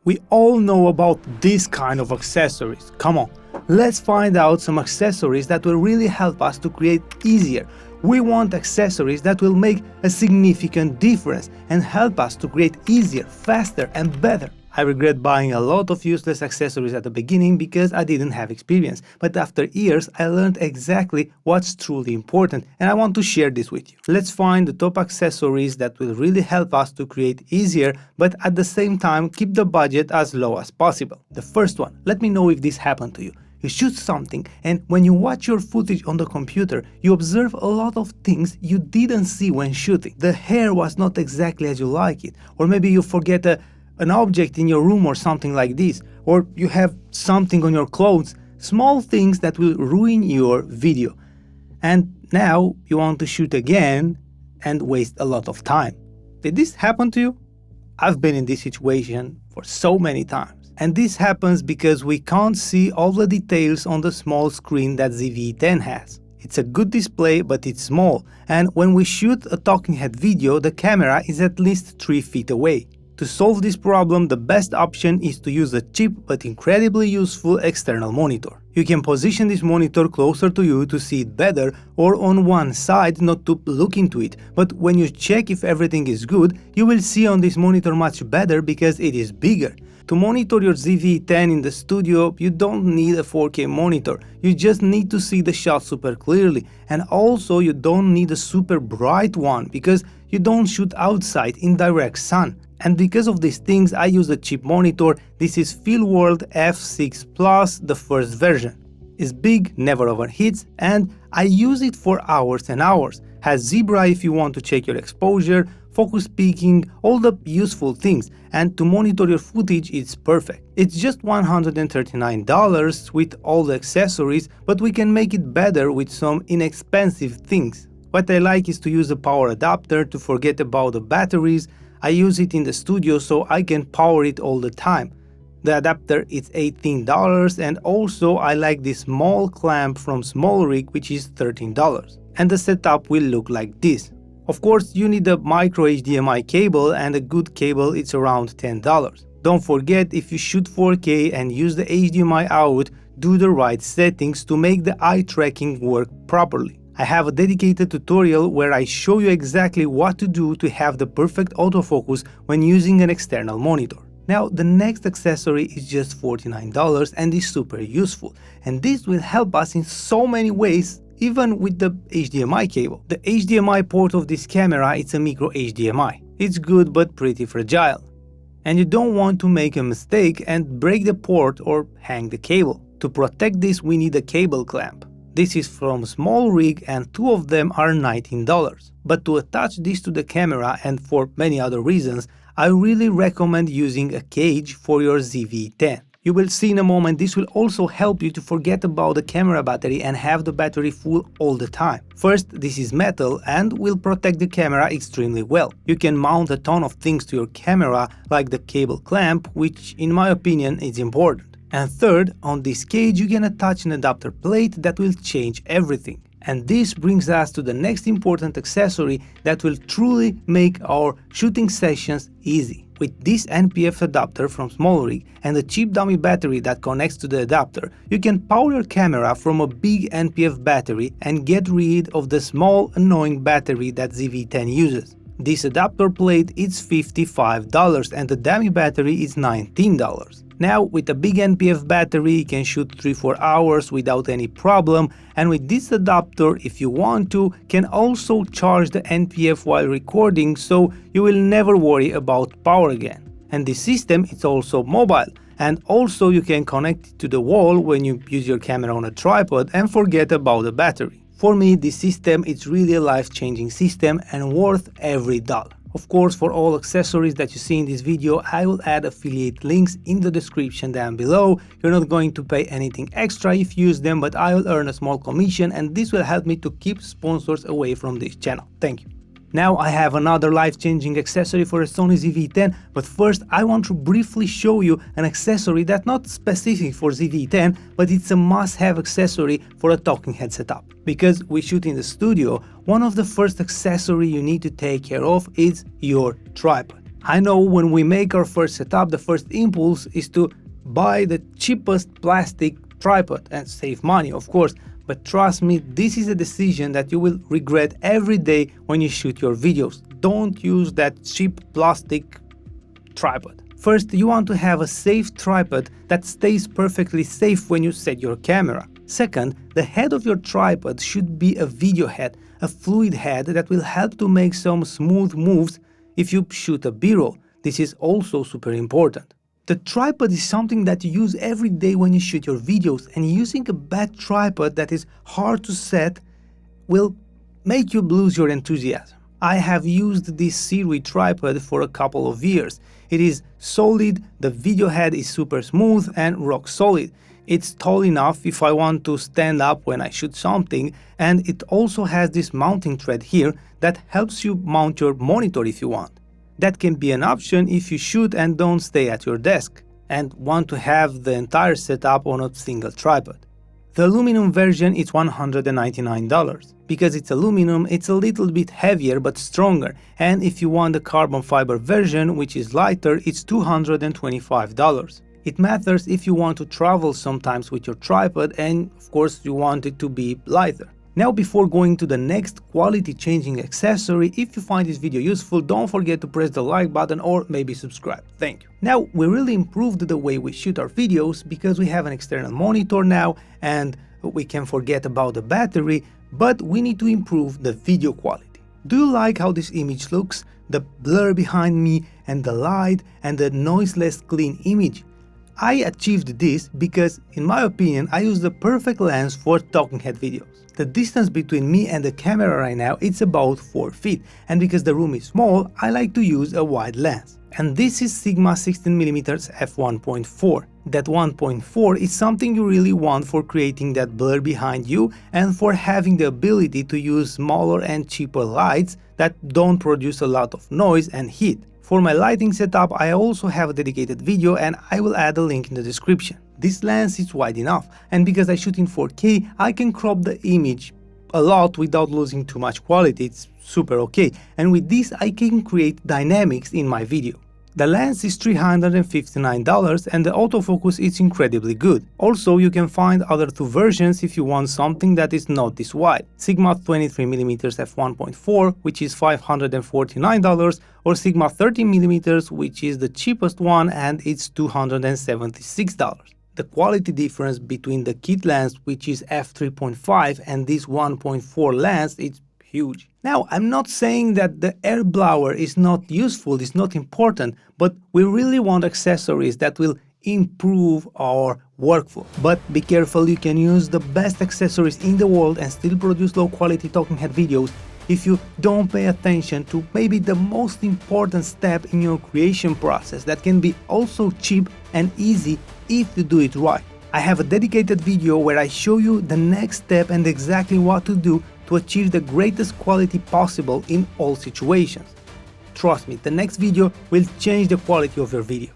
We all know about this kind of accessories. Come on, let's find out some accessories that will really help us to create easier. We want accessories that will make a significant difference and help us to create easier, faster and better. I regret buying a lot of useless accessories at the beginning because I didn't have experience, but after years I learned exactly what's truly important and I want to share this with you. Let's find the top accessories that will really help us to create easier, but at the same time keep the budget as low as possible. The first one, let me know if this happened to you. You shoot something and when you watch your footage on the computer, you observe a lot of things you didn't see when shooting. The hair was not exactly as you like it, or maybe you forget an object in your room or something like this, or you have something on your clothes, small things that will ruin your video. And now you want to shoot again and waste a lot of time. Did this happen to you? I've been in this situation for so many times. And this happens because we can't see all the details on the small screen that ZV E10 has. It's a good display, but it's small, and when we shoot a talking head video, the camera is at least 3 feet away. To solve this problem, the best option is to use a cheap but incredibly useful external monitor. You can position this monitor closer to you to see it better, or on one side not to look into it, but when you check if everything is good, you will see on this monitor much better because it is bigger. To monitor your ZV E10 in the studio, you don't need a 4K monitor, you just need to see the shot super clearly, and also you don't need a super bright one because you don't shoot outside in direct sun. And because of these things I use a cheap monitor. This is Fieldworld F6 Plus, the first version. It's big, never overheats, and I use it for hours and hours. Has zebra if you want to check your exposure, focus peaking, all the useful things, and to monitor your footage it's perfect. It's just $139 with all the accessories, but we can make it better with some inexpensive things. What I like is to use a power adapter to forget about the batteries. I use it in the studio so I can power it all the time. The adapter is $18, and also I like this small clamp from SmallRig, which is $13. And the setup will look like this. Of course, you need a micro HDMI cable, and a good cable it's around $10. Don't forget, if you shoot 4K and use the HDMI out, do the right settings to make the eye tracking work properly. I have a dedicated tutorial where I show you exactly what to do to have the perfect autofocus when using an external monitor. Now, the next accessory is just $49 and is super useful, and this will help us in so many ways, even with the HDMI cable. The HDMI port of this camera is a micro HDMI. It's good but pretty fragile, and you don't want to make a mistake and break the port or hang the cable. To protect this, we need a cable clamp. This is from SmallRig and 2 of them are $19. But to attach this to the camera and for many other reasons, I really recommend using a cage for your ZV E10. You will see in a moment this will also help you to forget about the camera battery and have the battery full all the time. First, this is metal and will protect the camera extremely well. You can mount a ton of things to your camera like the cable clamp, which in my opinion is important. And third, on this cage you can attach an adapter plate that will change everything. And this brings us to the next important accessory that will truly make our shooting sessions easy. With this NPF adapter from SmallRig and a cheap dummy battery that connects to the adapter, you can power your camera from a big NPF battery and get rid of the small annoying battery that ZV E10 uses. This adapter plate is $55 and the dummy battery is $19. Now, with a big NPF battery you can shoot 3-4 hours without any problem, and with this adapter, if you want to, can also charge the NPF while recording, so you will never worry about power again. And this system is also mobile, and also you can connect it to the wall when you use your camera on a tripod and forget about the battery. For me, this system is really a life-changing system and worth every dollar. Of course, for all accessories that you see in this video, I will add affiliate links in the description down below. You're not going to pay anything extra if you use them, but I will earn a small commission and this will help me to keep sponsors away from this channel. Thank you. Now I have another life-changing accessory for a Sony ZV E10, but first I want to briefly show you an accessory that's not specific for ZV E10, but it's a must-have accessory for a talking head setup. Because we shoot in the studio, one of the first accessories you need to take care of is your tripod. I know when we make our first setup, the first impulse is to buy the cheapest plastic tripod and save money, of course, but trust me, this is a decision that you will regret every day when you shoot your videos. Don't use that cheap plastic tripod. First, you want to have a safe tripod that stays perfectly safe when you set your camera. Second, the head of your tripod should be a video head, a fluid head that will help to make some smooth moves if you shoot a B-roll. This is also super important. The tripod is something that you use every day when you shoot your videos, and using a bad tripod that is hard to set will make you lose your enthusiasm. I have used this Siri tripod for a couple of years. It is solid, the video head is super smooth and rock solid. It's tall enough if I want to stand up when I shoot something, and it also has this mounting thread here that helps you mount your monitor if you want. That can be an option if you shoot and don't stay at your desk and want to have the entire setup on a single tripod. The aluminum version is $199. Because it's aluminum, it's a little bit heavier but stronger, and if you want the carbon fiber version, which is lighter, it's $225. It matters if you want to travel sometimes with your tripod, and of course you want it to be lighter. Now, before going to the next quality changing accessory, if you find this video useful, don't forget to press the like button or maybe subscribe. Thank you. Now, we really improved the way we shoot our videos because we have an external monitor now and we can forget about the battery, but we need to improve the video quality. Do you like how this image looks? The blur behind me and the light and the noiseless clean image? I achieved this because, in my opinion, I use the perfect lens for talking head videos. The distance between me and the camera right now it's about 4 feet, and because the room is small, I like to use a wide lens. And this is Sigma 16mm f1.4. That 1.4 is something you really want for creating that blur behind you and for having the ability to use smaller and cheaper lights that don't produce a lot of noise and heat. For my lighting setup, I also have a dedicated video and I will add a link in the description. This lens is wide enough, and because I shoot in 4K, I can crop the image a lot without losing too much quality. It's super okay, and with this I can create dynamics in my video. The lens is $359 and the autofocus is incredibly good. Also, you can find other two versions if you want something that is not this wide. Sigma 23mm f1.4, which is $549, or Sigma 13mm, which is the cheapest one and it's $276. The quality difference between the kit lens, which is f3.5, and this 1.4 lens, it's huge. Now, I'm not saying that the air blower is not useful, it's not important, but we really want accessories that will improve our workflow. But be careful, you can use the best accessories in the world and still produce low quality talking head videos if you don't pay attention to maybe the most important step in your creation process that can be also cheap and easy if you do it right. I have a dedicated video where I show you the next step and exactly what to do to achieve the greatest quality possible in all situations. Trust me, the next video will change the quality of your video.